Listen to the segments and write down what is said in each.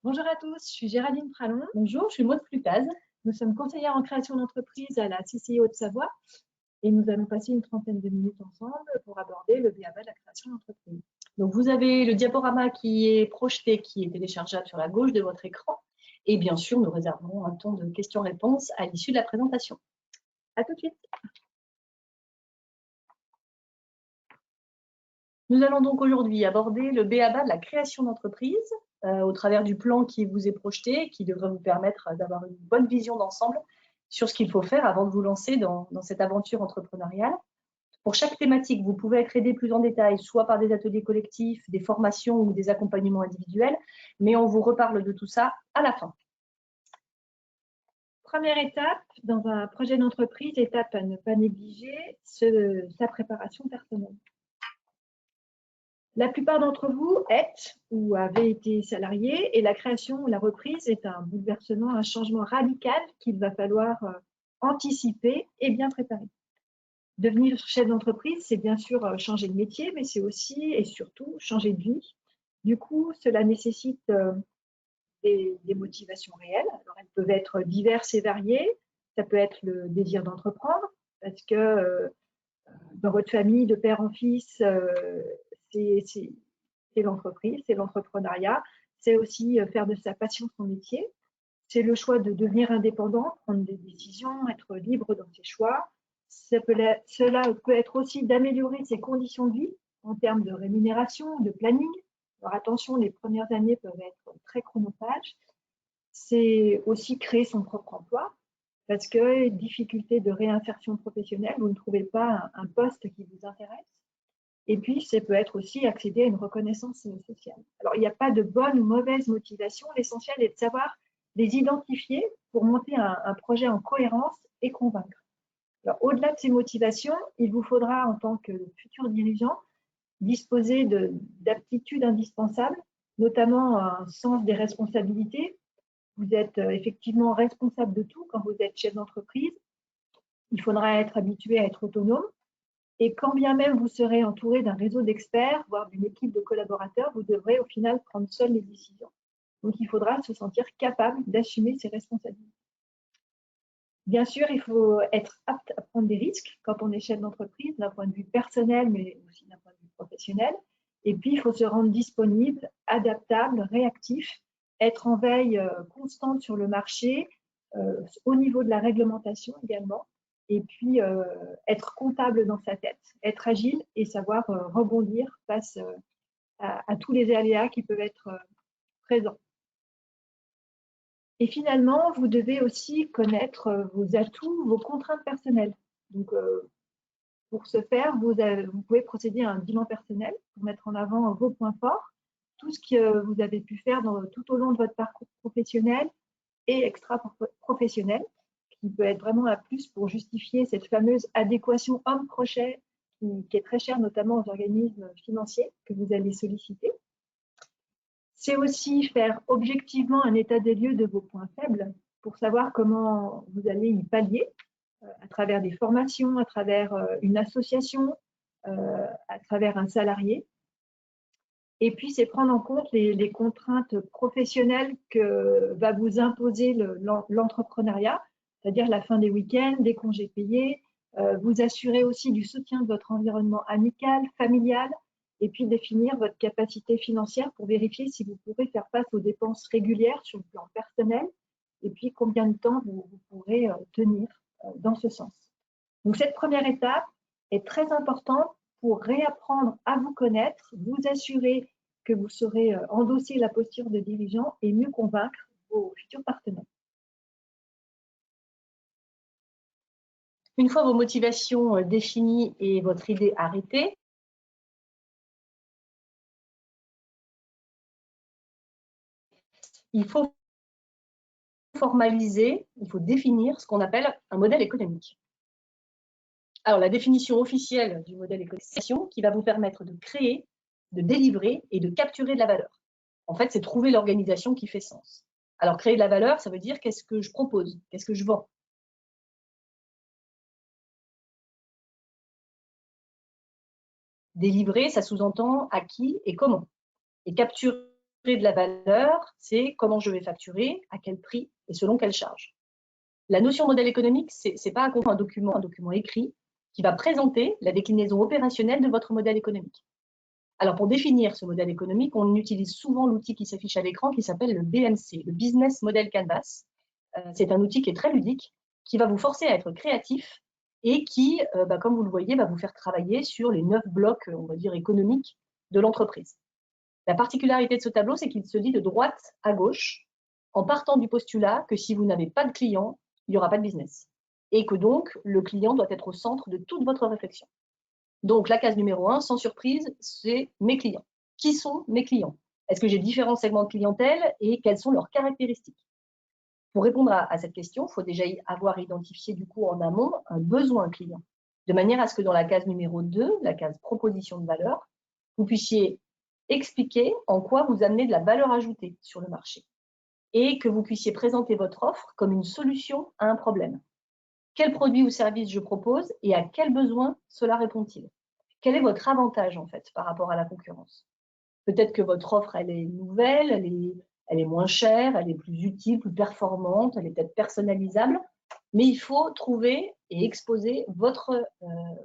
Bonjour à tous, je suis Géraldine Pralon. Bonjour, je suis Maud Flutaz. Nous sommes conseillères en création d'entreprise à la CCI Haute-Savoie et nous allons passer une trentaine de minutes ensemble pour aborder le b.a.-ba de la création d'entreprise. Donc, vous avez le diaporama qui est projeté, qui est téléchargeable sur la gauche de votre écran. Et bien sûr, nous réserverons un temps de questions-réponses à l'issue de la présentation. À tout de suite. Nous allons donc aujourd'hui aborder le b.a.-ba de la création d'entreprise au travers du plan qui vous est projeté, qui devrait vous permettre d'avoir une bonne vision d'ensemble sur ce qu'il faut faire avant de vous lancer dans cette aventure entrepreneuriale. Pour chaque thématique, vous pouvez être aidé plus en détail, soit par des ateliers collectifs, des formations ou des accompagnements individuels, mais on vous reparle de tout ça à la fin. Première étape dans un projet d'entreprise, étape à ne pas négliger, sa préparation personnelle. La plupart d'entre vous êtes ou avez été salariés et la création ou la reprise est un bouleversement, un changement radical qu'il va falloir anticiper et bien préparer. Devenir chef d'entreprise, c'est bien sûr changer de métier, mais c'est aussi et surtout changer de vie. Du coup, cela nécessite des motivations réelles. Alors, elles peuvent être diverses et variées. Ça peut être le désir d'entreprendre, parce que dans votre famille, de père en fils, c'est l'entreprise, c'est l'entrepreneuriat. C'est aussi faire de sa passion son métier. C'est le choix de devenir indépendant, prendre des décisions, être libre dans ses choix. Cela peut être aussi d'améliorer ses conditions de vie en termes de rémunération, de planning. Alors attention, les premières années peuvent être très chronophages. C'est aussi créer son propre emploi parce que difficulté de réinsertion professionnelle, vous ne trouvez pas un poste qui vous intéresse. Et puis, ça peut être aussi accéder à une reconnaissance sociale. Alors, il n'y a pas de bonne ou mauvaise motivation. L'essentiel est de savoir les identifier pour monter un projet en cohérence et convaincre. Alors, au-delà de ces motivations, il vous faudra, en tant que futur dirigeant, disposer d'aptitudes indispensables, notamment un sens des responsabilités. Vous êtes effectivement responsable de tout quand vous êtes chef d'entreprise. Il faudra être habitué à être autonome. Et quand bien même vous serez entouré d'un réseau d'experts, voire d'une équipe de collaborateurs, vous devrez au final prendre seul les décisions. Donc, il faudra se sentir capable d'assumer ses responsabilités. Bien sûr, il faut être apte à prendre des risques quand on est chef d'entreprise, d'un point de vue personnel, mais aussi d'un point de vue professionnel. Et puis, il faut se rendre disponible, adaptable, réactif, être en veille constante sur le marché, au niveau de la réglementation également, et puis être comptable dans sa tête, être agile et savoir rebondir face à tous les aléas qui peuvent être présents. Et finalement, vous devez aussi connaître vos atouts, vos contraintes personnelles. Donc, pour ce faire, vous pouvez procéder à un bilan personnel pour mettre en avant vos points forts, tout ce que vous avez pu faire tout au long de votre parcours professionnel et extra-professionnel, qui peut être vraiment un plus pour justifier cette fameuse adéquation homme-crochet qui est très chère notamment aux organismes financiers que vous allez solliciter. C'est aussi faire objectivement un état des lieux de vos points faibles pour savoir comment vous allez y pallier à travers des formations, à travers une association, à travers un salarié. Et puis, c'est prendre en compte les contraintes professionnelles que va vous imposer l'entrepreneuriat, c'est-à-dire la fin des week-ends, des congés payés, vous assurer aussi du soutien de votre environnement amical, familial, et puis définir votre capacité financière pour vérifier si vous pourrez faire face aux dépenses régulières sur le plan personnel, et puis combien de temps vous pourrez tenir dans ce sens. Donc, cette première étape est très importante pour réapprendre à vous connaître, vous assurer que vous saurez endosser la posture de dirigeant et mieux convaincre vos futurs partenaires. Une fois vos motivations définies et votre idée arrêtée, il faut formaliser, il faut définir ce qu'on appelle un modèle économique. Alors, la définition officielle du modèle économique, c'est qui va vous permettre de créer, de délivrer et de capturer de la valeur. En fait, c'est trouver l'organisation qui fait sens. Alors, créer de la valeur, ça veut dire qu'est-ce que je propose, qu'est-ce que je vends. Délivrer, ça sous-entend à qui et comment. Et capturer, de la valeur, c'est comment je vais facturer, à quel prix et selon quelle charge. La notion modèle économique, c'est pas un document écrit qui va présenter la déclinaison opérationnelle de votre modèle économique. Alors, pour définir ce modèle économique, on utilise souvent l'outil qui s'affiche à l'écran qui s'appelle le BMC, le Business Model Canvas. C'est un outil qui est très ludique, qui va vous forcer à être créatif et qui, comme vous le voyez, va vous faire travailler sur les 9 blocs, on va dire, économiques de l'entreprise. La particularité de ce tableau, c'est qu'il se lit de droite à gauche, en partant du postulat que si vous n'avez pas de client, il n'y aura pas de business. Et que donc, le client doit être au centre de toute votre réflexion. Donc, la case numéro 1, sans surprise, c'est mes clients. Qui sont mes clients? Est-ce que j'ai différents segments de clientèle et quelles sont leurs caractéristiques? Pour répondre à cette question, il faut déjà avoir identifié du coup en amont un besoin client, de manière à ce que dans la case numéro 2, la case proposition de valeur, vous puissiez expliquer en quoi vous amenez de la valeur ajoutée sur le marché et que vous puissiez présenter votre offre comme une solution à un problème. Quel produit ou service je propose et à quel besoin cela répond-il? Quel est votre avantage en fait par rapport à la concurrence? Peut-être que votre offre, elle est nouvelle, elle est moins chère, elle est plus utile, plus performante, elle est peut-être personnalisable, mais il faut trouver et exposer votre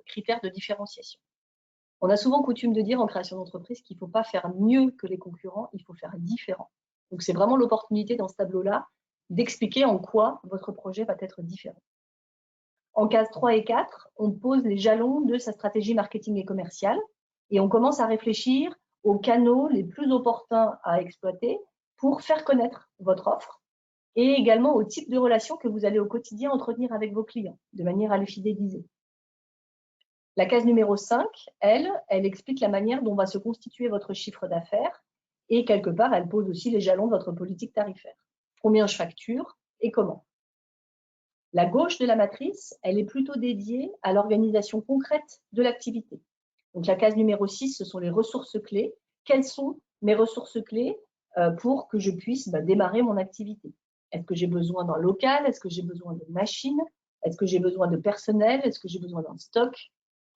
critère de différenciation. On a souvent coutume de dire en création d'entreprise qu'il ne faut pas faire mieux que les concurrents, il faut faire différent. Donc, c'est vraiment l'opportunité dans ce tableau-là d'expliquer en quoi votre projet va être différent. En case 3 et 4, on pose les jalons de sa stratégie marketing et commerciale et on commence à réfléchir aux canaux les plus opportuns à exploiter pour faire connaître votre offre et également au type de relation que vous allez au quotidien entretenir avec vos clients, de manière à les fidéliser. La case numéro 5, elle explique la manière dont va se constituer votre chiffre d'affaires et quelque part, elle pose aussi les jalons de votre politique tarifaire. Combien je facture et comment? La gauche de la matrice, elle est plutôt dédiée à l'organisation concrète de l'activité. Donc, la case numéro 6, ce sont les ressources clés. Quelles sont mes ressources clés pour que je puisse démarrer mon activité? Est-ce que j'ai besoin d'un local? Est-ce que j'ai besoin de machines? Est-ce que j'ai besoin de personnel? Est-ce que j'ai besoin d'un stock?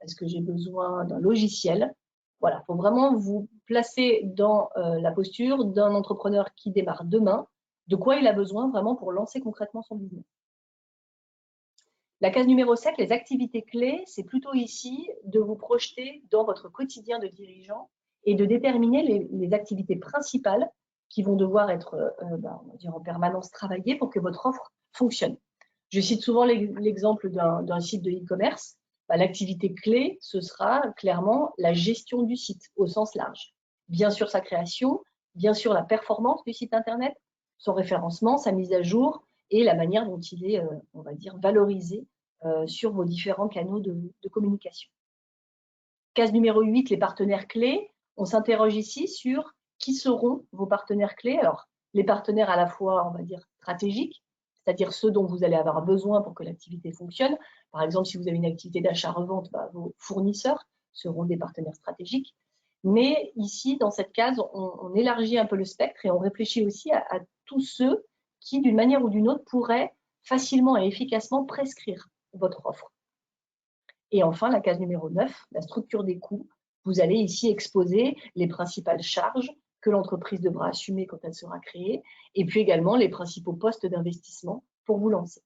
Est-ce que j'ai besoin d'un logiciel? Voilà, il faut vraiment vous placer dans la posture d'un entrepreneur qui démarre demain, de quoi il a besoin vraiment pour lancer concrètement son business. La case numéro 7, les activités clés, c'est plutôt ici de vous projeter dans votre quotidien de dirigeant et de déterminer les activités principales qui vont devoir être on va dire en permanence travaillées pour que votre offre fonctionne. Je cite souvent l'exemple d'un site de e-commerce. L'activité clé, ce sera clairement la gestion du site au sens large. Bien sûr sa création, bien sûr la performance du site internet, son référencement, sa mise à jour, et la manière dont il est, on va dire, valorisé sur vos différents canaux de communication. Case numéro 8, les partenaires clés. On s'interroge ici sur qui seront vos partenaires clés. Alors, les partenaires à la fois, on va dire, stratégiques, c'est-à-dire ceux dont vous allez avoir besoin pour que l'activité fonctionne. Par exemple, si vous avez une activité d'achat-revente, vos fournisseurs seront des partenaires stratégiques. Mais ici, dans cette case, on élargit un peu le spectre et on réfléchit aussi à tous ceux qui, d'une manière ou d'une autre, pourraient facilement et efficacement prescrire votre offre. Et enfin, la case numéro 9, la structure des coûts. Vous allez ici exposer les principales charges que l'entreprise devra assumer quand elle sera créée, et puis également les principaux postes d'investissement pour vous lancer.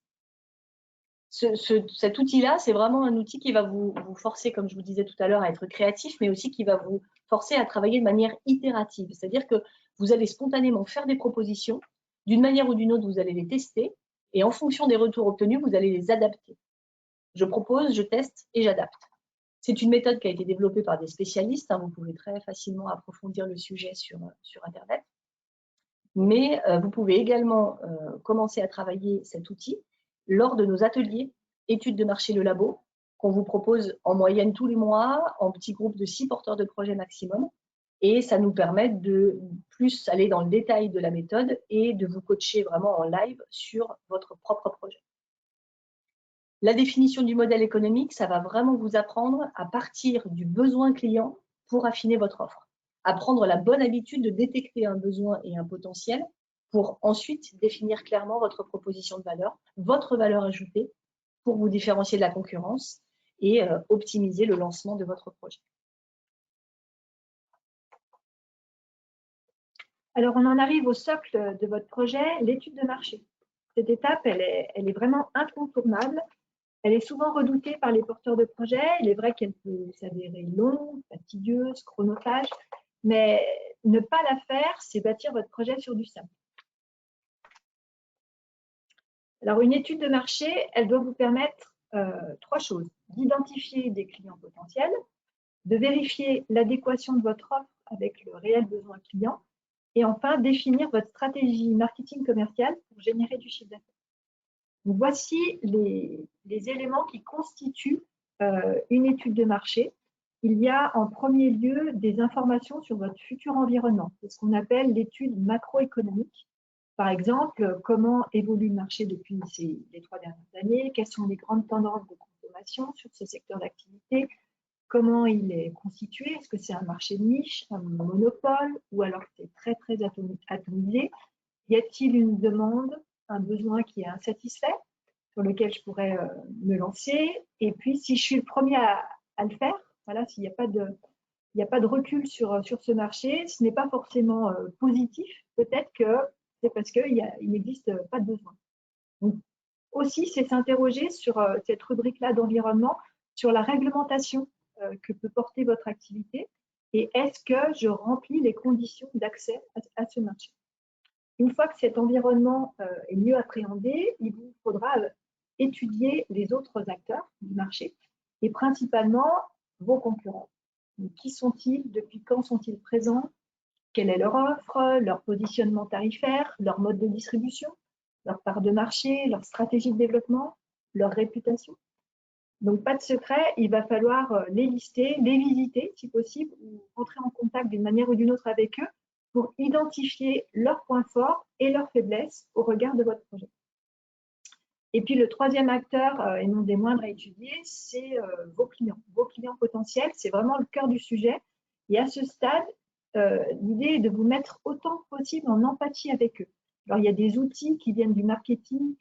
Cet outil-là, c'est vraiment un outil qui va vous forcer, comme je vous disais tout à l'heure, à être créatif, mais aussi qui va vous forcer à travailler de manière itérative. C'est-à-dire que vous allez spontanément faire des propositions, d'une manière ou d'une autre, vous allez les tester, et en fonction des retours obtenus, vous allez les adapter. Je propose, je teste et j'adapte. C'est une méthode qui a été développée par des spécialistes. Vous pouvez très facilement approfondir le sujet sur Internet. Mais vous pouvez également commencer à travailler cet outil lors de nos ateliers études de marché Le Labo, qu'on vous propose en moyenne tous les mois, en petits groupes de 6 porteurs de projets maximum. Et ça nous permet de plus aller dans le détail de la méthode et de vous coacher vraiment en live sur votre propre projet. La définition du modèle économique, ça va vraiment vous apprendre à partir du besoin client pour affiner votre offre. Apprendre la bonne habitude de détecter un besoin et un potentiel pour ensuite définir clairement votre proposition de valeur, votre valeur ajoutée pour vous différencier de la concurrence et optimiser le lancement de votre projet. Alors, on en arrive au socle de votre projet, l'étude de marché. Cette étape, elle est vraiment incontournable. Elle est souvent redoutée par les porteurs de projets. Il est vrai qu'elle peut s'avérer longue, fatigueuse, chronophage, mais ne pas la faire, c'est bâtir votre projet sur du sable. Alors, une étude de marché, elle doit vous permettre 3 choses. D'identifier des clients potentiels, de vérifier l'adéquation de votre offre avec le réel besoin client, et enfin, définir votre stratégie marketing commerciale pour générer du chiffre d'affaires. Donc, voici les éléments qui constituent une étude de marché. Il y a en premier lieu des informations sur votre futur environnement. C'est ce qu'on appelle l'étude macroéconomique. Par exemple, comment évolue le marché depuis les 3 dernières années, quelles sont les grandes tendances de consommation sur ce secteur d'activité, comment il est constitué, est-ce que c'est un marché de niche, un monopole, ou alors c'est très très atomisé. Y a-t-il une demande, un besoin qui est insatisfait, sur lequel je pourrais me lancer? Et puis, si je suis le premier à le faire, voilà, s'il n'y a pas de recul sur ce marché, ce n'est pas forcément positif. Peut-être que c'est parce qu'il n'existe pas de besoin. Donc, aussi, c'est s'interroger sur cette rubrique-là d'environnement, sur la réglementation que peut porter votre activité et est-ce que je remplis les conditions d'accès à ce marché. Une fois que cet environnement est mieux appréhendé, il vous faudra étudier les autres acteurs du marché et principalement vos concurrents. Donc, qui sont-ils? Depuis quand sont-ils présents? Quelle est leur offre, leur positionnement tarifaire, leur mode de distribution, leur part de marché, leur stratégie de développement, leur réputation? Donc, pas de secret, il va falloir les lister, les visiter si possible, ou entrer en contact d'une manière ou d'une autre avec eux pour identifier leurs points forts et leurs faiblesses au regard de votre projet. Et puis, le troisième acteur, et non des moindres à étudier, c'est vos clients. Vos clients potentiels, c'est vraiment le cœur du sujet. Et à ce stade, l'idée est de vous mettre autant que possible en empathie avec eux. Alors, il y a des outils qui viennent du marketing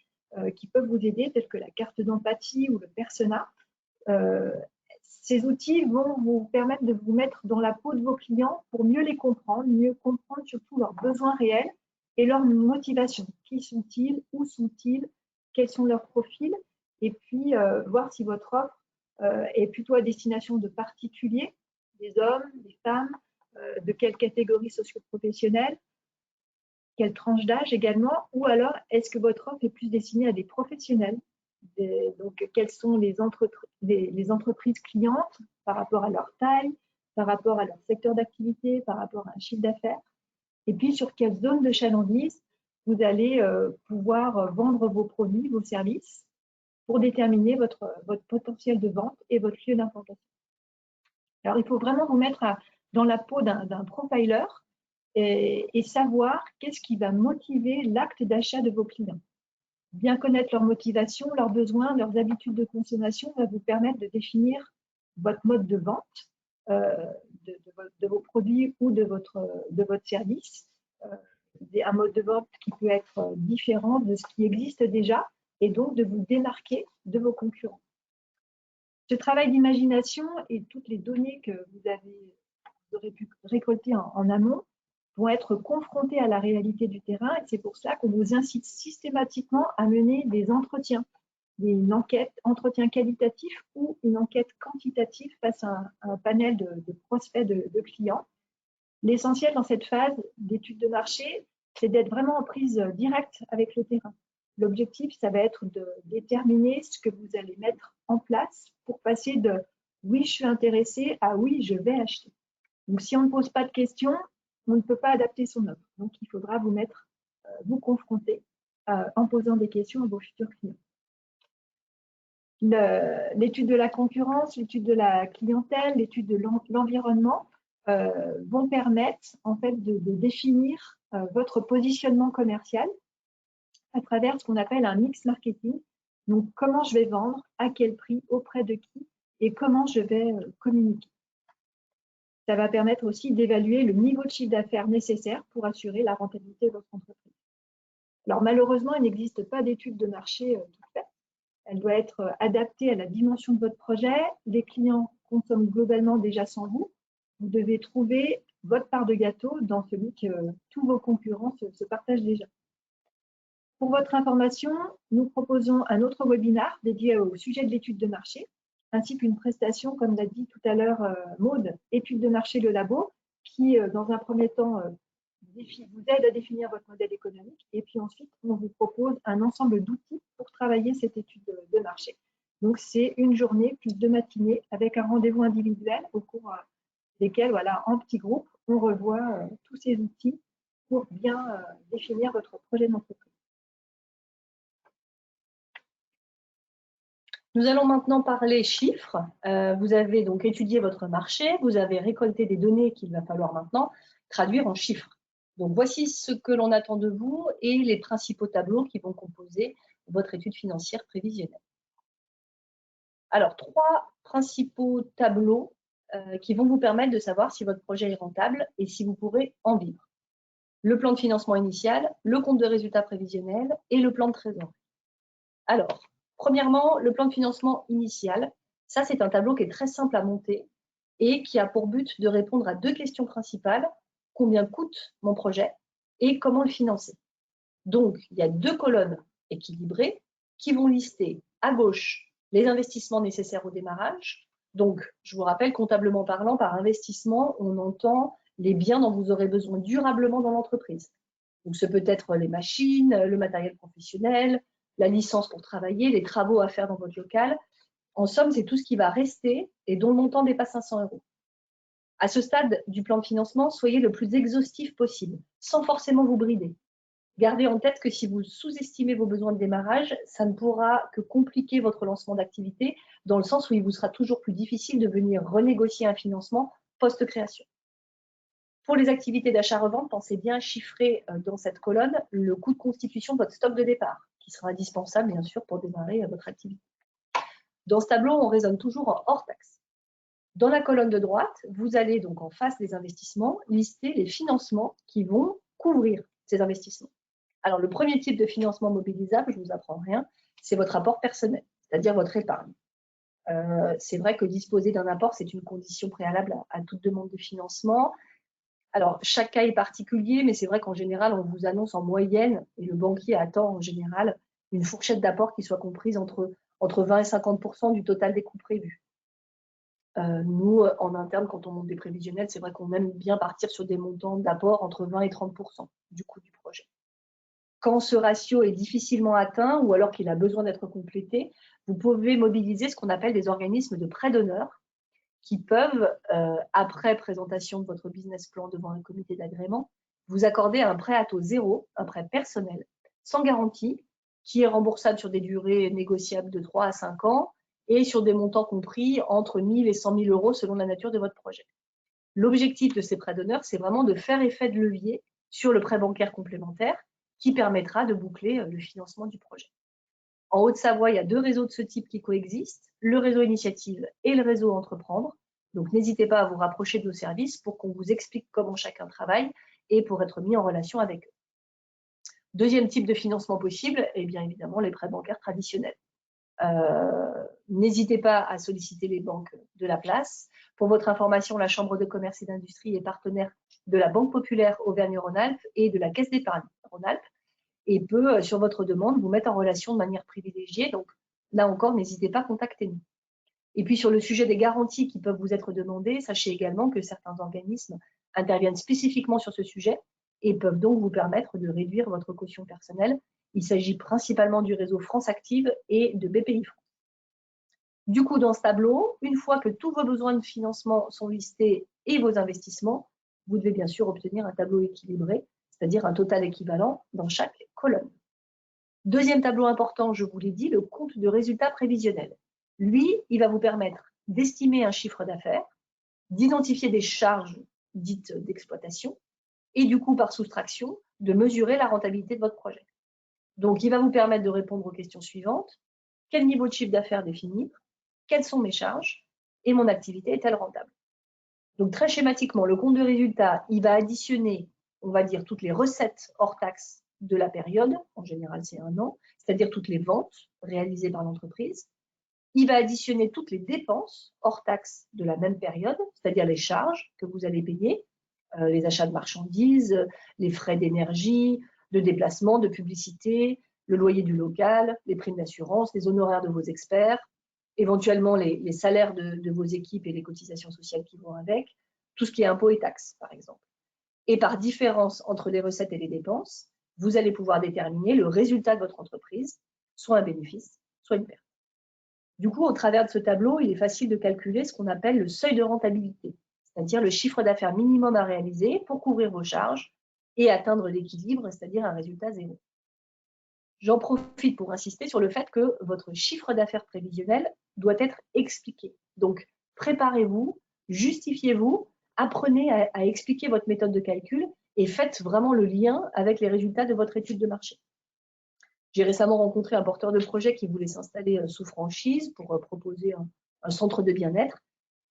qui peuvent vous aider, tels que la carte d'empathie ou le persona. Ces outils vont vous permettre de vous mettre dans la peau de vos clients pour mieux les comprendre, mieux comprendre surtout leurs besoins réels et leurs motivations. Qui sont-ils? Où sont-ils? Quels sont leurs profils? Et puis, voir si votre offre est plutôt à destination de particuliers, des hommes, des femmes, de quelle catégorie socio-professionnelle, quelle tranche d'âge également, ou alors est-ce que votre offre est plus destinée à des professionnels? Donc, quelles sont les entreprises clientes par rapport à leur taille, par rapport à leur secteur d'activité, par rapport à un chiffre d'affaires? Et puis, sur quelle zone de chalandise vous allez pouvoir vendre vos produits, vos services, pour déterminer votre potentiel de vente et votre lieu d'implantation. Alors, il faut vraiment vous mettre dans la peau d'un profiler et savoir qu'est-ce qui va motiver l'acte d'achat de vos clients. Bien connaître leurs motivations, leurs besoins, leurs habitudes de consommation va vous permettre de définir votre mode de vente de vos produits ou de votre service. Un mode de vente qui peut être différent de ce qui existe déjà et donc de vous démarquer de vos concurrents. Ce travail d'imagination et toutes les données que vous aurez pu récolter en amont vont être confrontés à la réalité du terrain et c'est pour cela qu'on vous incite systématiquement à mener des entretiens, une enquête, entretien qualitatif ou une enquête quantitative face à un panel de prospects de clients. L'essentiel dans cette phase d'étude de marché, c'est d'être vraiment en prise directe avec le terrain. L'objectif, ça va être de déterminer ce que vous allez mettre en place pour passer de « oui, je suis intéressé » à « oui, je vais acheter ». Donc, si on ne pose pas de questions, on ne peut pas adapter son offre. Donc, il faudra vous confronter en posant des questions à vos futurs clients. L'étude de la concurrence, l'étude de la clientèle, l'étude de l'environnement vont permettre en fait de définir votre positionnement commercial à travers ce qu'on appelle un mix marketing. Donc, comment je vais vendre, à quel prix, auprès de qui et comment je vais communiquer. Ça va permettre aussi d'évaluer le niveau de chiffre d'affaires nécessaire pour assurer la rentabilité de votre entreprise. Alors, malheureusement, il n'existe pas d'étude de marché toute faite. Elle doit être adaptée à la dimension de votre projet. Les clients consomment globalement déjà sans vous. Vous devez trouver votre part de gâteau dans celui que tous vos concurrents se partagent déjà. Pour votre information, nous proposons un autre webinaire dédié au sujet de l'étude de marché, ainsi qu'une prestation, comme l'a dit tout à l'heure Maude, étude de marché le labo, qui, dans un premier temps, vous aide à définir votre modèle économique. Et puis ensuite, on vous propose un ensemble d'outils pour travailler cette étude de marché. Donc, c'est une journée plus 2 matinées avec un rendez-vous individuel au cours desquels, voilà, en petits groupes, on revoit tous ces outils pour bien définir votre projet d'entreprise. Nous allons maintenant parler chiffres. Vous avez donc étudié votre marché, vous avez récolté des données qu'il va falloir maintenant traduire en chiffres. Donc, voici ce que l'on attend de vous et les principaux tableaux qui vont composer votre étude financière prévisionnelle. Alors, 3 principaux tableaux qui vont vous permettre de savoir si votre projet est rentable et si vous pourrez en vivre. Le plan de financement initial, le compte de résultat prévisionnel et le plan de trésorerie. Alors, premièrement, le plan de financement initial. Ça, c'est un tableau qui est très simple à monter et qui a pour but de répondre à 2 questions principales. Combien coûte mon projet et comment le financer? Donc, il y a 2 colonnes équilibrées qui vont lister à gauche les investissements nécessaires au démarrage. Donc, je vous rappelle, comptablement parlant, par investissement, on entend les biens dont vous aurez besoin durablement dans l'entreprise. Donc, ce peut être les machines, le matériel professionnel, la licence pour travailler, les travaux à faire dans votre local. En somme, c'est tout ce qui va rester et dont le montant dépasse 500 €. À ce stade du plan de financement, soyez le plus exhaustif possible, sans forcément vous brider. Gardez en tête que si vous sous-estimez vos besoins de démarrage, ça ne pourra que compliquer votre lancement d'activité, dans le sens où il vous sera toujours plus difficile de venir renégocier un financement post-création. Pour les activités d'achat-revente, pensez bien à chiffrer dans cette colonne le coût de constitution de votre stock de départ, qui sera indispensable bien sûr pour démarrer votre activité. Dans ce tableau, on raisonne toujours en hors taxe. Dans la colonne de droite, vous allez donc en face des investissements lister les financements qui vont couvrir ces investissements. Alors, le premier type de financement mobilisable, je ne vous apprends rien, c'est votre apport personnel, c'est-à-dire votre épargne. C'est vrai que disposer d'un apport, c'est une condition préalable à toute demande de financement. Alors, chaque cas est particulier, mais c'est vrai qu'en général, on vous annonce en moyenne, et le banquier attend en général une fourchette d'apport qui soit comprise entre 20 et 50% du total des coûts prévus. Nous, en interne, quand on monte des prévisionnels, c'est vrai qu'on aime bien partir sur des montants d'apport entre 20 et 30% du coût du projet. Quand ce ratio est difficilement atteint ou alors qu'il a besoin d'être complété, vous pouvez mobiliser ce qu'on appelle des organismes de prêt d'honneur qui peuvent, après présentation de votre business plan devant un comité d'agrément, vous accorder un prêt à taux zéro, un prêt personnel, sans garantie, qui est remboursable sur des durées négociables de 3 à 5 ans et sur des montants compris entre 1 000 et 100 000 € selon la nature de votre projet. L'objectif de ces prêts d'honneur, c'est vraiment de faire effet de levier sur le prêt bancaire complémentaire qui permettra de boucler le financement du projet. En Haute-Savoie, il y a 2 réseaux de ce type qui coexistent, le réseau Initiative et le réseau Entreprendre. Donc, n'hésitez pas à vous rapprocher de nos services pour qu'on vous explique comment chacun travaille et pour être mis en relation avec eux. Deuxième type de financement possible, et bien évidemment, les prêts bancaires traditionnels. N'hésitez pas à solliciter les banques de la place. Pour votre information, la Chambre de commerce et d'industrie est partenaire de la Banque populaire Auvergne-Rhône-Alpes et de la Caisse d'épargne Rhône-Alpes et peut, sur votre demande, vous mettre en relation de manière privilégiée. Donc, là encore, n'hésitez pas à contacter nous. Et puis, sur le sujet des garanties qui peuvent vous être demandées, sachez également que certains organismes interviennent spécifiquement sur ce sujet et peuvent donc vous permettre de réduire votre caution personnelle. Il s'agit principalement du réseau France Active et de Bpifrance. Du coup, dans ce tableau, une fois que tous vos besoins de financement sont listés et vos investissements, vous devez bien sûr obtenir un tableau équilibré, c'est-à-dire un total équivalent dans chaque colonne. Deuxième tableau important, je vous l'ai dit, le compte de résultat prévisionnel. Lui, il va vous permettre d'estimer un chiffre d'affaires, d'identifier des charges dites d'exploitation et du coup, par soustraction, de mesurer la rentabilité de votre projet. Donc, il va vous permettre de répondre aux questions suivantes. Quel niveau de chiffre d'affaires définir? Quelles sont mes charges? Et mon activité est-elle rentable? Donc, très schématiquement, le compte de résultat, il va additionner, on va dire, toutes les recettes hors taxes de la période, en général c'est 1 an, c'est-à-dire toutes les ventes réalisées par l'entreprise. Il va additionner toutes les dépenses hors taxes de la même période, c'est-à-dire les charges que vous allez payer, les achats de marchandises, les frais d'énergie, de déplacement, de publicité, le loyer du local, les primes d'assurance, les honoraires de vos experts, éventuellement les salaires de vos équipes et les cotisations sociales qui vont avec, tout ce qui est impôts et taxes, par exemple. Et par différence entre les recettes et les dépenses, vous allez pouvoir déterminer le résultat de votre entreprise, soit un bénéfice, soit une perte. Du coup, au travers de ce tableau, il est facile de calculer ce qu'on appelle le seuil de rentabilité, c'est-à-dire le chiffre d'affaires minimum à réaliser pour couvrir vos charges et atteindre l'équilibre, c'est-à-dire un résultat zéro. J'en profite pour insister sur le fait que votre chiffre d'affaires prévisionnel doit être expliqué. Donc, préparez-vous, justifiez-vous, apprenez à expliquer votre méthode de calcul et faites vraiment le lien avec les résultats de votre étude de marché. J'ai récemment rencontré un porteur de projet qui voulait s'installer sous franchise pour proposer un centre de bien-être.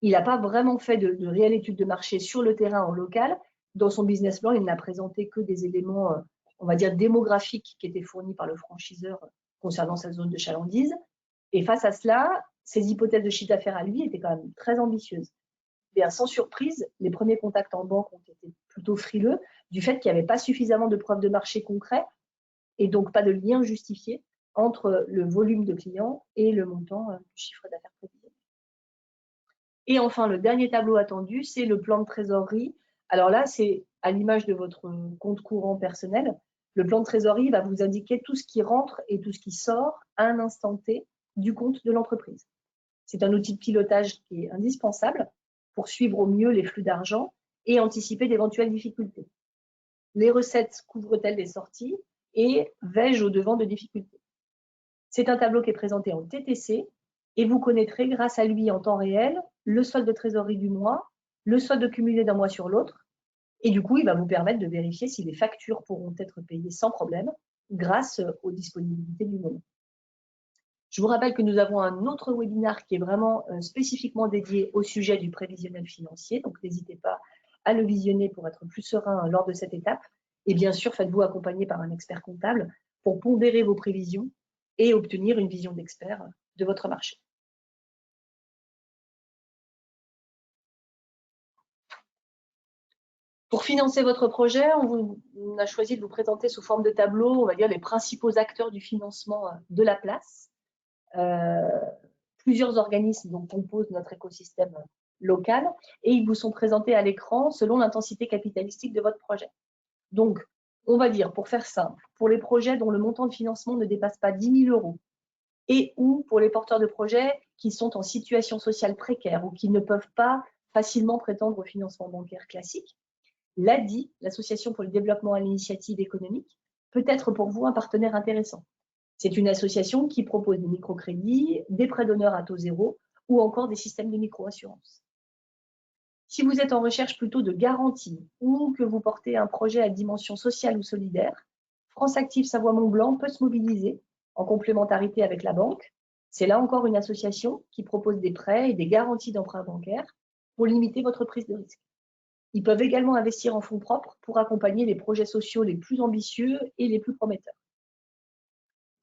Il n'a pas vraiment fait de réelle étude de marché sur le terrain en local. Dans son business plan, il n'a présenté que des éléments, on va dire, démographiques qui étaient fournis par le franchiseur concernant sa zone de chalandise. Et face à cela, ses hypothèses de chiffre d'affaires à lui étaient quand même très ambitieuses. Bien, sans surprise, les premiers contacts en banque ont été plutôt frileux du fait qu'il n'y avait pas suffisamment de preuves de marché concrets et donc pas de lien justifié entre le volume de clients et le montant du chiffre d'affaires prévisionnel. Et enfin, le dernier tableau attendu, c'est le plan de trésorerie. Alors là, c'est à l'image de votre compte courant personnel. Le plan de trésorerie va vous indiquer tout ce qui rentre et tout ce qui sort à un instant T du compte de l'entreprise. C'est un outil de pilotage qui est indispensable pour suivre au mieux les flux d'argent et anticiper d'éventuelles difficultés. Les recettes couvrent-elles les sorties et vais-je au-devant de difficultés? C'est un tableau qui est présenté en TTC et vous connaîtrez grâce à lui en temps réel le solde de trésorerie du mois, le solde cumulé d'un mois sur l'autre et du coup, il va vous permettre de vérifier si les factures pourront être payées sans problème grâce aux disponibilités du moment. Je vous rappelle que nous avons un autre webinaire qui est vraiment spécifiquement dédié au sujet du prévisionnel financier, donc n'hésitez pas à le visionner pour être plus serein lors de cette étape. Et bien sûr, faites-vous accompagner par un expert comptable pour pondérer vos prévisions et obtenir une vision d'expert de votre marché. Pour financer votre projet, on a choisi de vous présenter sous forme de tableau, on va dire, les principaux acteurs du financement de la place. Plusieurs organismes donc, composent notre écosystème local et ils vous sont présentés à l'écran selon l'intensité capitalistique de votre projet. Donc, on va dire, pour faire simple, pour les projets dont le montant de financement ne dépasse pas 10 000 € et ou pour les porteurs de projets qui sont en situation sociale précaire ou qui ne peuvent pas facilement prétendre au financement bancaire classique, l'ADI, l'Association pour le développement à l'initiative économique, peut être pour vous un partenaire intéressant. C'est une association qui propose des microcrédits, des prêts d'honneur à taux zéro ou encore des systèmes de micro-assurance. Si vous êtes en recherche plutôt de garantie ou que vous portez un projet à dimension sociale ou solidaire, France Active Savoie-Mont-Blanc peut se mobiliser en complémentarité avec la banque. C'est là encore une association qui propose des prêts et des garanties d'emprunt bancaire pour limiter votre prise de risque. Ils peuvent également investir en fonds propres pour accompagner les projets sociaux les plus ambitieux et les plus prometteurs.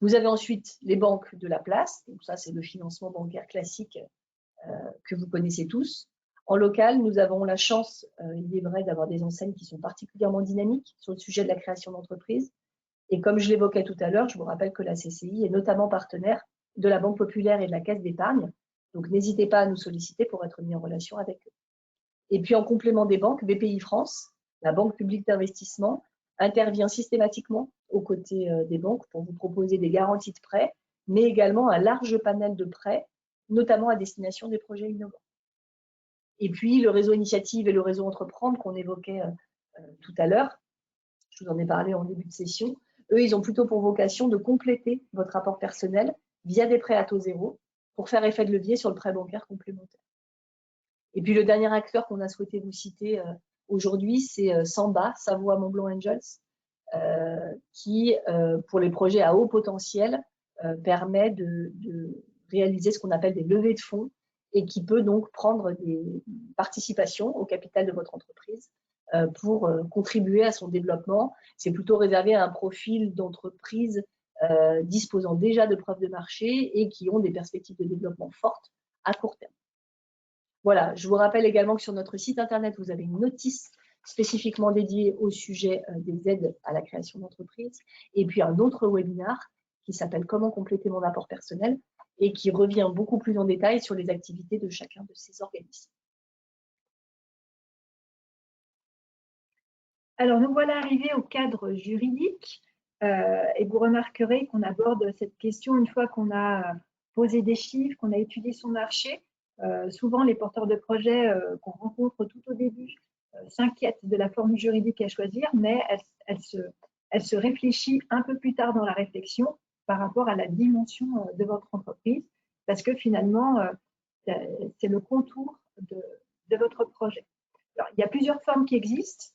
Vous avez ensuite les banques de la place, donc ça c'est le financement bancaire classique que vous connaissez tous. En local, nous avons la chance, il est vrai, d'avoir des enseignes qui sont particulièrement dynamiques sur le sujet de la création d'entreprises. Et comme je l'évoquais tout à l'heure, je vous rappelle que la CCI est notamment partenaire de la Banque Populaire et de la Caisse d'épargne. Donc n'hésitez pas à nous solliciter pour être mis en relation avec eux. Et puis en complément des banques, BPI France, la Banque publique d'investissement, intervient systématiquement aux côtés des banques pour vous proposer des garanties de prêts, mais également un large panel de prêts, notamment à destination des projets innovants. Et puis le réseau Initiative et le réseau Entreprendre qu'on évoquait tout à l'heure, je vous en ai parlé en début de session, eux, ils ont plutôt pour vocation de compléter votre apport personnel via des prêts à taux zéro pour faire effet de levier sur le prêt bancaire complémentaire. Et puis le dernier acteur qu'on a souhaité vous citer aujourd'hui, c'est Samba, Savoie-Mont-Blanc Angels, qui, pour les projets à haut potentiel, permet de réaliser ce qu'on appelle des levées de fonds et qui peut donc prendre des participations au capital de votre entreprise pour contribuer à son développement. C'est plutôt réservé à un profil d'entreprise disposant déjà de preuves de marché et qui ont des perspectives de développement fortes à court terme. Voilà, je vous rappelle également que sur notre site internet, vous avez une notice spécifiquement dédié au sujet des aides à la création d'entreprise, et puis un autre webinaire qui s'appelle « Comment compléter mon apport personnel » et qui revient beaucoup plus en détail sur les activités de chacun de ces organismes. Alors, nous voilà arrivés au cadre juridique et vous remarquerez qu'on aborde cette question une fois qu'on a posé des chiffres, qu'on a étudié son marché. Souvent, les porteurs de projets qu'on rencontre tout au début s'inquiètent de la forme juridique à choisir, mais elle se réfléchit un peu plus tard dans la réflexion par rapport à la dimension de votre entreprise, parce que finalement, c'est le contour de votre projet. Alors, il y a plusieurs formes qui existent.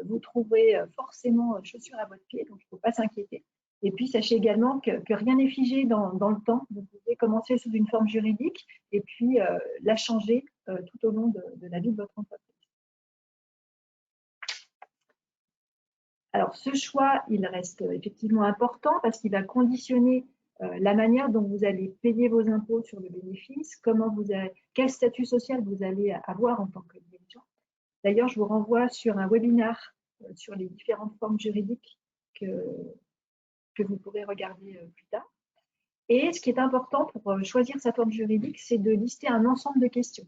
Vous trouverez forcément chaussures à votre pied, donc il ne faut pas s'inquiéter. Et puis, sachez également que rien n'est figé dans le temps. Vous pouvez commencer sous une forme juridique et puis la changer tout au long de la vie de votre entreprise. Alors, ce choix, il reste effectivement important parce qu'il va conditionner la manière dont vous allez payer vos impôts sur le bénéfice, quel statut social vous allez avoir en tant que dirigeant. D'ailleurs, je vous renvoie sur un webinaire sur les différentes formes juridiques que vous pourrez regarder plus tard. Et ce qui est important pour choisir sa forme juridique, c'est de lister un ensemble de questions,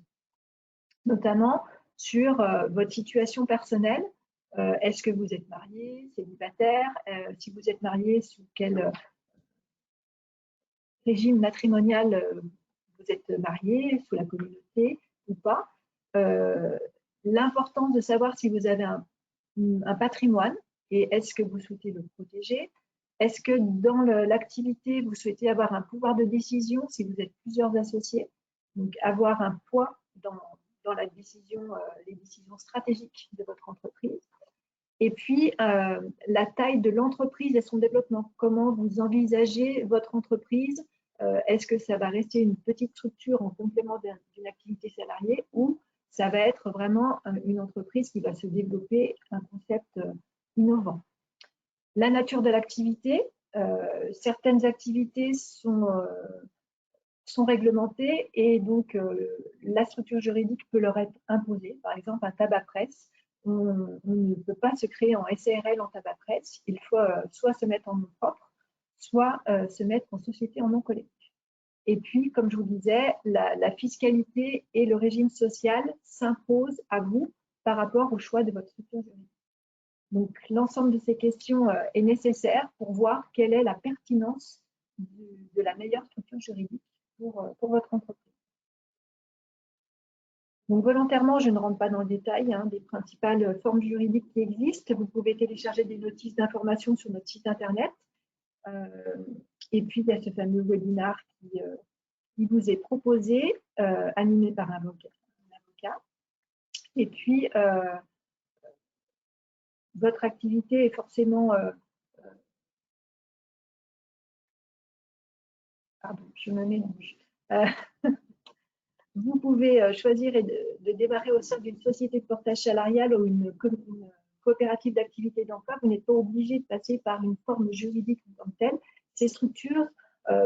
notamment sur votre situation personnelle. Est-ce que vous êtes marié, célibataire? Si vous êtes marié, sous quel régime matrimonial vous êtes marié, sous la communauté ou pas? L'importance de savoir si vous avez un patrimoine et est-ce que vous souhaitez le protéger? Est-ce que dans l'activité, vous souhaitez avoir un pouvoir de décision si vous êtes plusieurs associés? Donc, avoir un poids dans la décision, les décisions stratégiques de votre entreprise. Et puis, la taille de l'entreprise et son développement. Comment vous envisagez votre entreprise? Est-ce que ça va rester une petite structure en complément d'une activité salariée ou ça va être vraiment une entreprise qui va se développer un concept innovant? La nature de l'activité. Certaines activités sont réglementées et donc la structure juridique peut leur être imposée. Par exemple, un tabac-presse. On ne peut pas se créer en SARL en tabac-presse. Il faut soit se mettre en nom propre, soit se mettre en société en nom collectif. Et puis, comme je vous disais, la fiscalité et le régime social s'imposent à vous par rapport au choix de votre structure juridique. Donc, l'ensemble de ces questions est nécessaire pour voir quelle est la pertinence de la meilleure structure juridique pour votre entreprise. Donc, volontairement, je ne rentre pas dans le détail des principales formes juridiques qui existent. Vous pouvez télécharger des notices d'information sur notre site internet. Et puis, il y a ce fameux webinaire qui vous est proposé, animé par un avocat. Et puis, votre activité est forcément... pardon, je me mélange. Vous pouvez choisir de démarrer au sein d'une société de portage salarial ou une coopérative d'activité d'emploi. Vous n'êtes pas obligé de passer par une forme juridique en tant que telle. Ces structures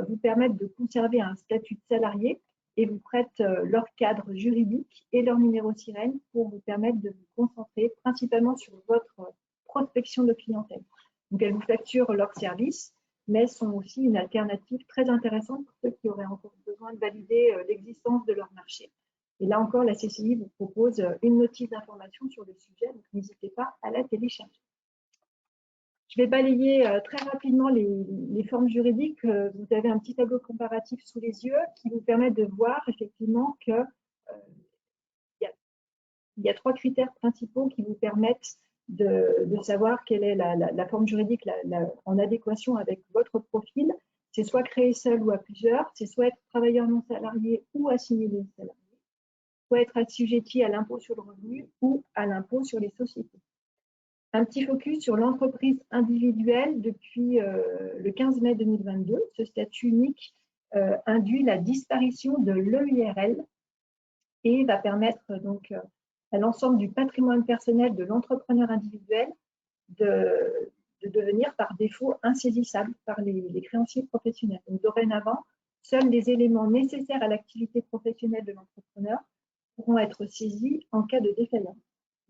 vous permettent de conserver un statut de salarié et vous prêtent leur cadre juridique et leur numéro sirène pour vous permettre de vous concentrer principalement sur votre prospection de clientèle. Donc, elles vous facturent leurs services, mais sont aussi une alternative très intéressante pour ceux qui auraient encore besoin de valider l'existence de leur marché. Et là encore, la CCI vous propose une notice d'information sur le sujet, donc n'hésitez pas à la télécharger. Je vais balayer très rapidement les formes juridiques. Vous avez un petit tableau comparatif sous les yeux qui vous permet de voir effectivement qu'il y a 3 critères principaux qui vous permettent de savoir quelle est la forme juridique en adéquation avec votre profil. C'est soit créer seul ou à plusieurs, c'est soit être travailleur non salarié ou assimilé salarié, soit être assujetti à l'impôt sur le revenu ou à l'impôt sur les sociétés. Un petit focus sur l'entreprise individuelle depuis le 15 mai 2022. Ce statut unique induit la disparition de l'EIRL et va permettre donc à l'ensemble du patrimoine personnel de l'entrepreneur individuel de devenir par défaut insaisissable par les créanciers professionnels. Donc, dorénavant, seuls les éléments nécessaires à l'activité professionnelle de l'entrepreneur pourront être saisis en cas de défaillance.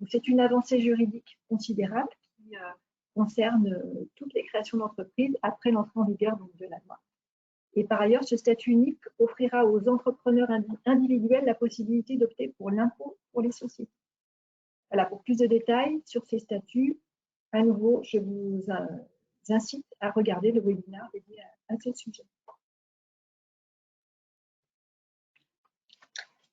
C'est une avancée juridique considérable qui concerne toutes les créations d'entreprises après l'entrée en vigueur de la loi. Et par ailleurs, ce statut unique offrira aux entrepreneurs individuels la possibilité d'opter pour l'impôt pour les sociétés. Voilà, pour plus de détails sur ces statuts, à nouveau, je vous incite à regarder le webinaire dédié à ce sujet.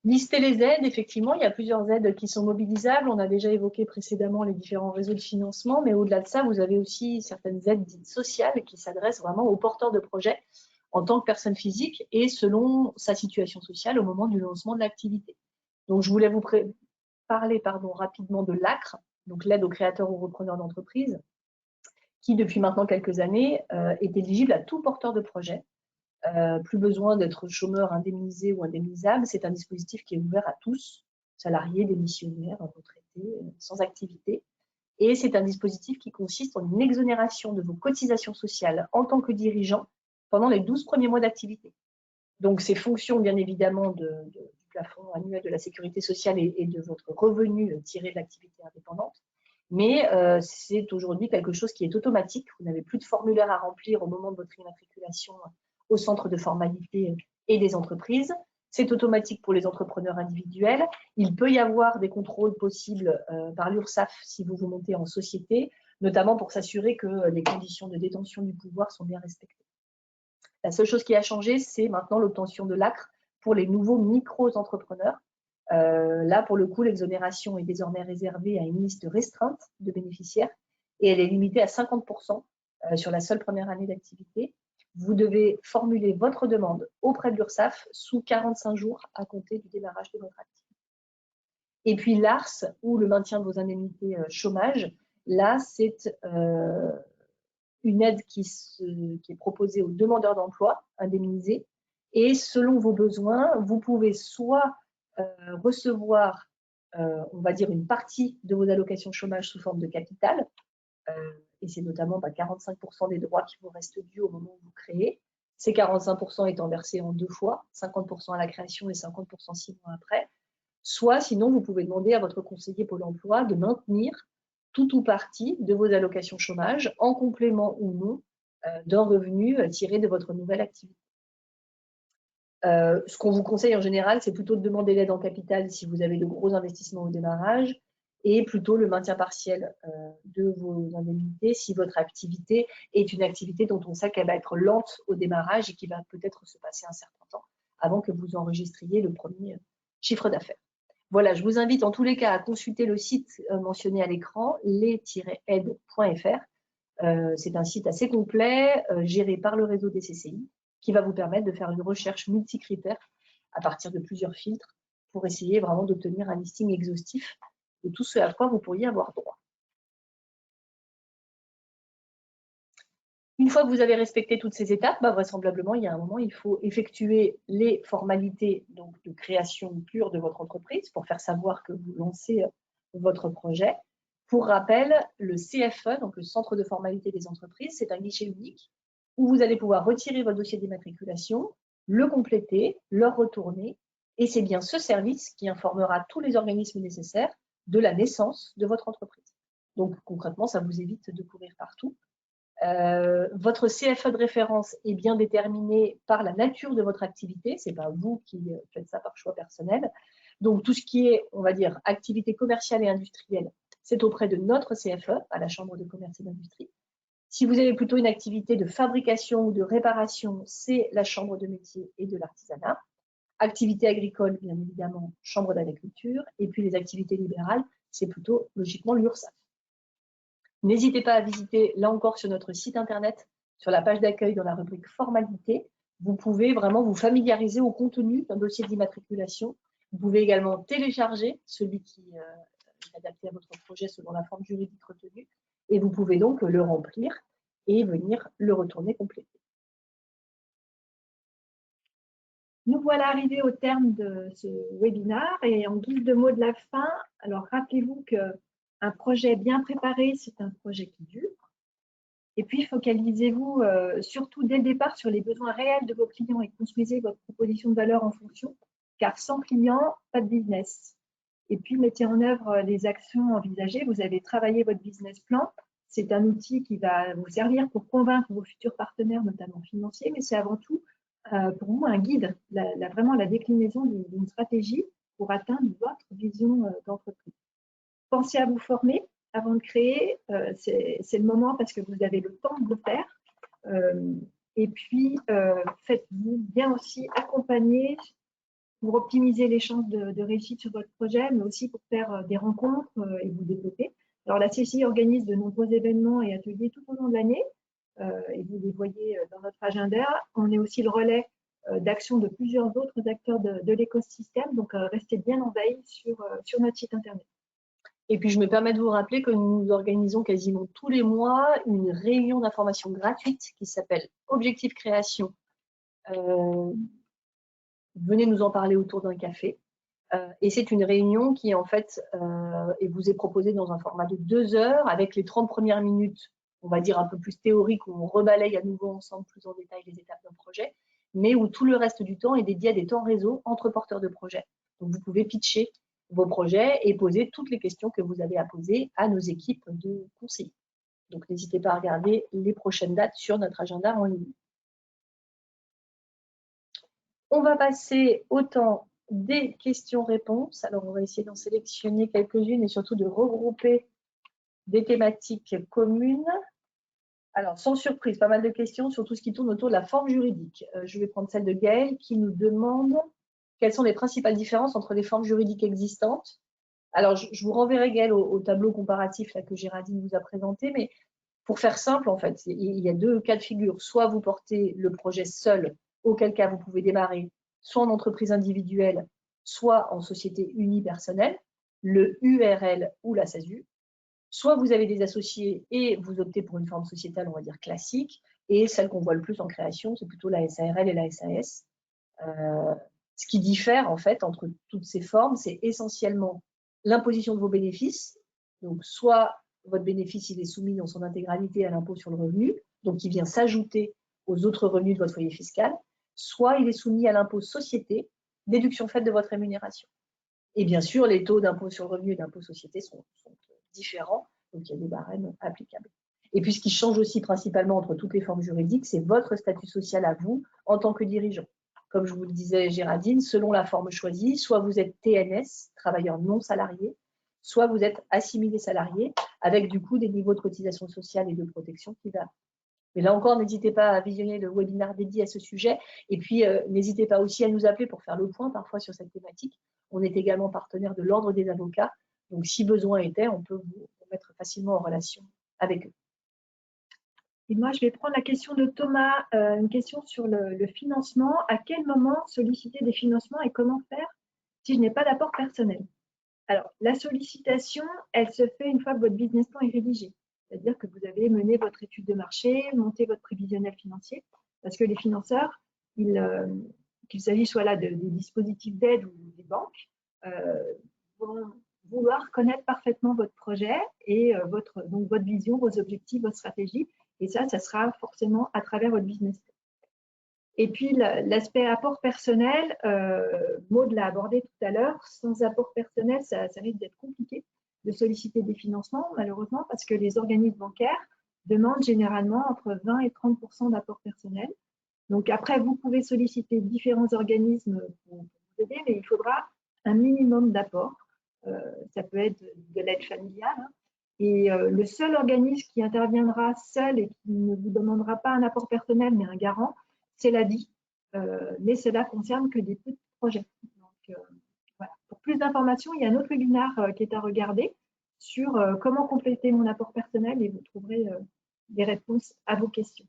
Lister les aides, effectivement, il y a plusieurs aides qui sont mobilisables. On a déjà évoqué précédemment les différents réseaux de financement, mais au-delà de ça, vous avez aussi certaines aides dites sociales qui s'adressent vraiment aux porteurs de projets en tant que personne physique et selon sa situation sociale au moment du lancement de l'activité. Donc, je voulais vous parler rapidement de l'ACRE, donc l'aide aux créateurs ou repreneurs d'entreprise, qui depuis maintenant quelques années est éligible à tout porteur de projet. Plus besoin d'être chômeur indemnisé ou indemnisable, c'est un dispositif qui est ouvert à tous, salariés, démissionnaires, retraités, sans activité. Et c'est un dispositif qui consiste en une exonération de vos cotisations sociales en tant que dirigeant pendant les 12 premiers mois d'activité. Donc, c'est fonction, bien évidemment, du plafond annuel de la sécurité sociale et de votre revenu tiré de l'activité indépendante. Mais c'est aujourd'hui quelque chose qui est automatique. Vous n'avez plus de formulaire à remplir au moment de votre immatriculation au centre de formalité et des entreprises. C'est automatique pour les entrepreneurs individuels. Il peut y avoir des contrôles possibles par l'URSSAF si vous vous montez en société, notamment pour s'assurer que les conditions de détention du pouvoir sont bien respectées. La seule chose qui a changé, c'est maintenant l'obtention de l'ACRE pour les nouveaux micro-entrepreneurs. Là, pour le coup, l'exonération est désormais réservée à une liste restreinte de bénéficiaires et elle est limitée à 50% sur la seule première année d'activité. Vous devez formuler votre demande auprès de l'URSSAF sous 45 jours à compter du démarrage de votre activité. Et puis l'ARS, ou le maintien de vos indemnités chômage, là, c'est une aide qui est proposée aux demandeurs d'emploi indemnisés. Et selon vos besoins, vous pouvez soit recevoir, on va dire, une partie de vos allocations chômage sous forme de capital, et c'est notamment 45% des droits qui vous restent dus au moment où vous créez. Ces 45% étant versés en 2 fois, 50% à la création et 50% 6 mois après. Soit, sinon, vous pouvez demander à votre conseiller Pôle emploi de maintenir tout ou partie de vos allocations chômage en complément ou non d'un revenu tiré de votre nouvelle activité. Ce qu'on vous conseille en général, c'est plutôt de demander l'aide en capital si vous avez de gros investissements au démarrage et plutôt le maintien partiel de vos indemnités si votre activité est une activité dont on sait qu'elle va être lente au démarrage et qui va peut-être se passer un certain temps avant que vous enregistriez le premier chiffre d'affaires. Voilà, je vous invite en tous les cas à consulter le site mentionné à l'écran, les-aide.fr. C'est un site assez complet, géré par le réseau des CCI, qui va vous permettre de faire une recherche multicritère à partir de plusieurs filtres pour essayer vraiment d'obtenir un listing exhaustif de tout ce à quoi vous pourriez avoir droit. Une fois que vous avez respecté toutes ces étapes, vraisemblablement, il y a un moment, il faut effectuer les formalités donc, de création pure de votre entreprise pour faire savoir que vous lancez votre projet. Pour rappel, le CFE, donc le Centre de formalité des entreprises, c'est un guichet unique où vous allez pouvoir retirer votre dossier d'immatriculation, le compléter, le retourner, et c'est bien ce service qui informera tous les organismes nécessaires de la naissance de votre entreprise. Donc concrètement, ça vous évite de courir partout. Votre CFE de référence est bien déterminé par la nature de votre activité, ce n'est pas vous qui faites ça par choix personnel. Donc tout ce qui est, on va dire, activité commerciale et industrielle, c'est auprès de notre CFE, à la Chambre de commerce et d'industrie. Si vous avez plutôt une activité de fabrication ou de réparation, c'est la Chambre de métier et de l'artisanat. Activité agricole, bien évidemment, Chambre d'agriculture. Et puis les activités libérales, c'est plutôt logiquement l'URSSAF. N'hésitez pas à visiter, là encore, sur notre site internet, sur la page d'accueil dans la rubrique formalité. Vous pouvez vraiment vous familiariser au contenu d'un dossier d'immatriculation. Vous pouvez également télécharger celui qui est adapté à votre projet selon la forme juridique retenue. Et vous pouvez donc le remplir et venir le retourner complété. Nous voilà arrivés au terme de ce webinaire et en guise de mot de la fin, alors rappelez-vous qu'un projet bien préparé, c'est un projet qui dure. Et puis, focalisez-vous surtout dès le départ sur les besoins réels de vos clients et construisez votre proposition de valeur en fonction, car sans clients, pas de business. Et puis, mettez en œuvre les actions envisagées. Vous avez travaillé votre business plan. C'est un outil qui va vous servir pour convaincre vos futurs partenaires, notamment financiers, mais c'est avant tout pour vous un guide, vraiment la déclinaison d'une stratégie pour atteindre votre vision d'entreprise. Pensez à vous former avant de créer. C'est le moment parce que vous avez le temps de le faire. Et puis, faites-vous bien aussi accompagner pour optimiser les chances de réussite sur votre projet, mais aussi pour faire des rencontres et vous développer. Alors, la CCI organise de nombreux événements et ateliers tout au long de l'année, et vous les voyez dans notre agenda. On est aussi le relais d'action de plusieurs autres acteurs de l'écosystème, donc restez bien en veille sur notre site internet. Et puis, je me permets de vous rappeler que nous organisons quasiment tous les mois une réunion d'information gratuite qui s'appelle Objectif Création. Venez nous en parler autour d'un café. Et c'est une réunion qui, en fait, et vous est proposée dans un format de 2 heures, avec les 30 premières minutes, on va dire un peu plus théorique, où on rebalaye à nouveau ensemble plus en détail les étapes d'un projet, mais où tout le reste du temps est dédié à des temps réseau entre porteurs de projets. Donc, vous pouvez pitcher vos projets et poser toutes les questions que vous avez à poser à nos équipes de conseillers. Donc, n'hésitez pas à regarder les prochaines dates sur notre agenda en ligne. On va passer au temps des questions-réponses. Alors, on va essayer d'en sélectionner quelques-unes et surtout de regrouper des thématiques communes. Alors, sans surprise, pas mal de questions sur tout ce qui tourne autour de la forme juridique. Je vais prendre celle de Gaëlle qui nous demande quelles sont les principales différences entre les formes juridiques existantes. Alors, je vous renverrai, Gaëlle, au tableau comparatif là, que Géraldine vous a présenté, mais pour faire simple, en fait, il y a 2 cas de figure. Soit vous portez le projet seul, auquel cas vous pouvez démarrer soit en entreprise individuelle, soit en société unipersonnelle, le URL ou la SASU. Soit vous avez des associés et vous optez pour une forme sociétale, on va dire classique, et celle qu'on voit le plus en création, c'est plutôt la SARL et la SAS. Ce qui diffère, en fait, entre toutes ces formes, c'est essentiellement l'imposition de vos bénéfices. Donc, soit votre bénéfice il est soumis dans son intégralité à l'impôt sur le revenu, donc il vient s'ajouter aux autres revenus de votre foyer fiscal, soit il est soumis à l'impôt société, déduction faite de votre rémunération. Et bien sûr, les taux d'impôt sur le revenu et d'impôt société sont différents, donc il y a des barèmes applicables. Et puis, ce qui change aussi principalement entre toutes les formes juridiques, c'est votre statut social à vous en tant que dirigeant. Comme je vous le disais, Géraldine, selon la forme choisie, soit vous êtes TNS, travailleur non salarié, soit vous êtes assimilé salarié, avec du coup des niveaux de cotisation sociale et de protection qui varient. Mais là encore, n'hésitez pas à visionner le webinaire dédié à ce sujet. Et puis, n'hésitez pas aussi à nous appeler pour faire le point parfois sur cette thématique. On est également partenaire de l'Ordre des avocats. Donc, si besoin était, on peut vous mettre facilement en relation avec eux. Et moi, je vais prendre la question de Thomas, une question sur le financement. À quel moment solliciter des financements et comment faire si je n'ai pas d'apport personnel? Alors, la sollicitation, elle se fait une fois que votre business plan est rédigé. C'est-à-dire que vous avez mené votre étude de marché, monté votre prévisionnel financier, parce que les financeurs, qu'il s'agisse soit là des dispositifs d'aide ou des banques, vont vouloir connaître parfaitement votre projet et donc votre vision, vos objectifs, votre stratégie. Et ça sera forcément à travers votre business plan. Et puis, l'aspect apport personnel, Maud l'a abordé tout à l'heure, sans apport personnel, ça risque d'être compliqué de solliciter des financements, malheureusement, parce que les organismes bancaires demandent généralement entre 20 et 30% d'apport personnel. Donc, après, vous pouvez solliciter différents organismes pour vous aider, mais il faudra un minimum d'apport. Ça peut être de l'aide familiale, hein. Et le seul organisme qui interviendra seul et qui ne vous demandera pas un apport personnel, mais un garant, c'est l'ADI. Mais cela concerne que des petits projets. Donc, voilà. Pour plus d'informations, il y a un autre webinaire qui est à regarder sur comment compléter mon apport personnel et vous trouverez des réponses à vos questions.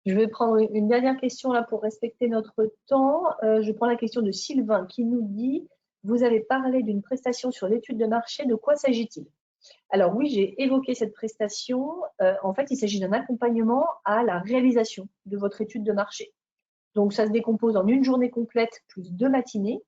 Je vais prendre une dernière question là pour respecter notre temps. Je prends la question de Sylvain qui nous dit « Vous avez parlé d'une prestation sur l'étude de marché, de quoi s'agit-il » Alors oui, j'ai évoqué cette prestation. En fait, il s'agit d'un accompagnement à la réalisation de votre étude de marché. Donc, ça se décompose en une journée complète plus 2 matinées,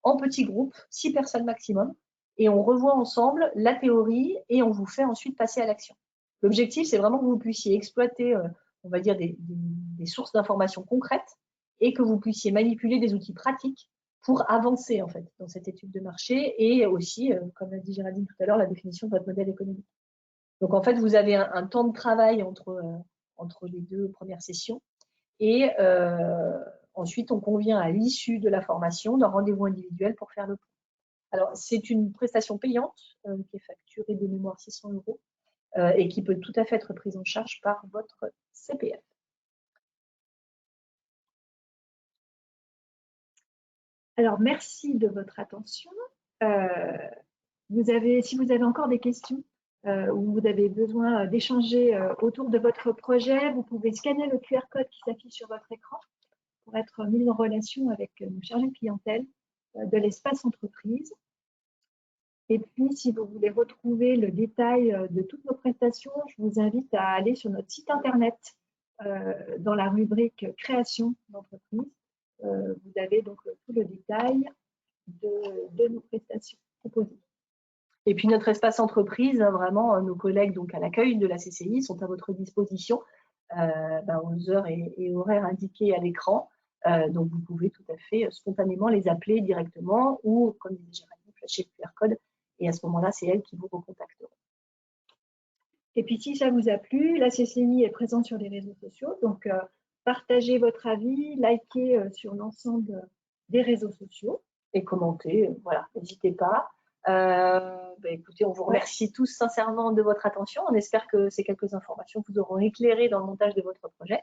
en petits groupes, 6 personnes maximum, et on revoit ensemble la théorie et on vous fait ensuite passer à l'action. L'objectif, c'est vraiment que vous puissiez exploiter, on va dire, des sources d'informations concrètes et que vous puissiez manipuler des outils pratiques pour avancer en fait dans cette étude de marché et aussi, comme l'a dit Géraldine tout à l'heure, la définition de votre modèle économique. Donc en fait, vous avez un temps de travail entre les 2 premières sessions et ensuite on convient à l'issue de la formation d'un rendez-vous individuel pour faire le point. Alors c'est une prestation payante qui est facturée de mémoire 600 € et qui peut tout à fait être prise en charge par votre CPF. Alors, merci de votre attention. Si vous avez encore des questions ou vous avez besoin d'échanger autour de votre projet, vous pouvez scanner le QR code qui s'affiche sur votre écran pour être mis en relation avec nos chargés de clientèle de l'espace entreprise. Et puis, si vous voulez retrouver le détail de toutes nos prestations, je vous invite à aller sur notre site internet dans la rubrique création d'entreprise. Vous avez donc tout le détail de nos prestations proposées. Et puis notre espace entreprise, vraiment, nos collègues donc à l'accueil de la CCI sont à votre disposition aux heures et horaires indiqués à l'écran. Donc vous pouvez tout à fait spontanément les appeler directement ou, comme disait Géraldine, flasher le QR code et à ce moment-là, c'est elles qui vous recontacteront. Et puis si ça vous a plu, la CCI est présente sur les réseaux sociaux, donc partagez votre avis, likez sur l'ensemble des réseaux sociaux. Et commentez, voilà, n'hésitez pas. Écoutez, on vous remercie tous sincèrement de votre attention. On espère que ces quelques informations vous auront éclairé dans le montage de votre projet.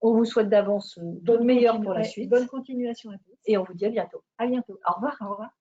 On vous souhaite d'avance de meilleur pour la suite. Bonne continuation à tous. Et on vous dit à bientôt. À bientôt. Au revoir. Au revoir.